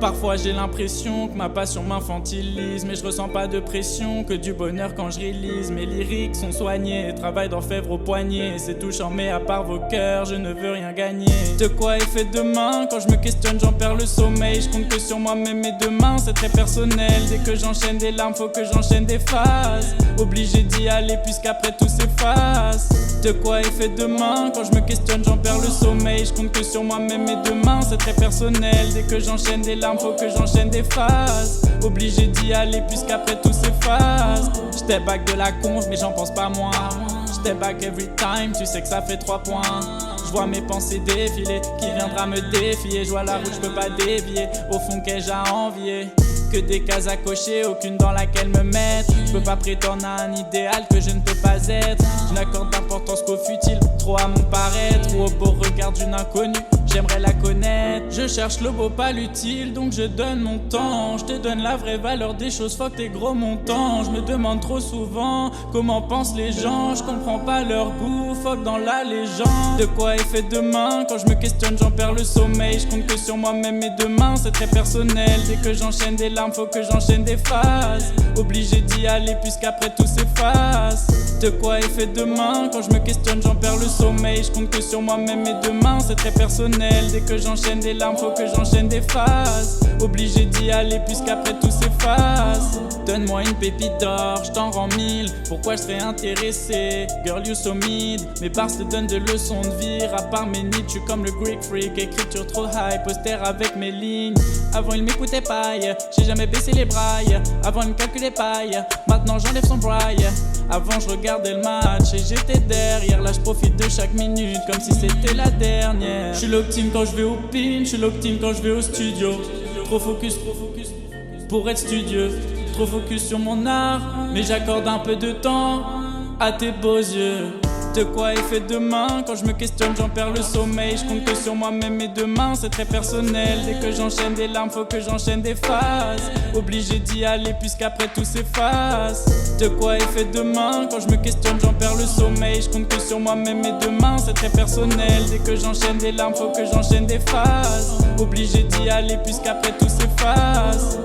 Parfois j'ai l'impression que ma passion m'infantilise, mais je ressens pas de pression, que du bonheur quand je réalise. Mes lyriques sont soignés, travail d'orfèvre au poignet. C'est touchant mais à part vos cœurs, je ne veux rien gagner. De quoi est fait demain? Quand je me questionne j'en perds le sommeil. Je compte que sur moi-même et demain c'est très personnel. Dès que j'enchaîne des larmes faut que j'enchaîne des phases. Obligé d'y aller puisqu'après tout s'efface. De quoi est fait demain? Quand je me questionne j'en perds le sommeil. Je compte que sur moi-même et demain c'est très personnel. Dès que j'enchaîne des larmes faut que j'enchaîne des phases. Obligé d'y aller puisqu'après tout s'efface. J't'ai back de la conf mais j'en pense pas moins. J't'ai back every time, tu sais que ça fait 3 points. Je vois mes pensées défiler, qui viendra me défier. Je vois la route, je peux pas dévier. Au fond qu'ai-je à envier? Que des cases à cocher, aucune dans laquelle me mettre. Je peux pas prétendre à un idéal que je ne peux pas être. Je n'accorde d'importance qu'au futile, trop à mon paraître. Ou au beau regard d'une inconnue, j'aimerais la connaître. Je cherche le beau, pas l'utile, donc je donne mon temps. Je te donne la vraie valeur des choses, fuck tes gros montants. Je me demande trop souvent comment pensent les gens. Je comprends pas leur goût, fuck dans la légende. De quoi est fait demain? Quand je me questionne j'en perds le sommeil. Je compte que sur moi-même et demain c'est très personnel. Dès que j'enchaîne des larmes faut que j'enchaîne des phases. Obligé d'y aller puisqu'après tout s'efface. De quoi est fait demain? Quand je me questionne j'en perds le sommeil. Je compte que sur moi-même et demain c'est très personnel. Dès que j'enchaîne des larmes faut que j'enchaîne des phases. Obligé d'y aller puisqu'après tout s'efface. Donne-moi une pépite d'or, je t'en rends 1000. Pourquoi je serais intéressé? Girl you so mid. Mes bars te donnent de leçons de vie. À part mes nids, je suis comme le Greek freak. Écriture trop high, poster avec mes lignes. Avant il m'écoutait paille, j'ai jamais baissé les brailles. Avant il me calculait paille, maintenant j'enlève son braille. Avant je regardais le match et j'étais derrière. Là je profite de chaque minute comme si c'était la dernière. Je suis l'optime quand je vais au pin, je suis l'optime quand je vais au studio. Trop focus pour être studieux. Trop focus sur mon art, mais j'accorde un peu de temps à tes beaux yeux. De quoi est fait demain? Quand je me questionne j'en perds le sommeil. Je compte que sur moi-même et demain c'est très personnel. Dès que j'enchaîne des larmes faut que j'enchaîne des phases. Obligé d'y aller puisqu'après tout s'efface. De quoi est fait demain? Quand je me questionne j'en perds le sommeil. Je compte que sur moi-même et demain c'est très personnel. Dès que j'enchaîne des larmes faut que j'enchaîne des phases. Obligé d'y aller puisqu'après tout s'efface.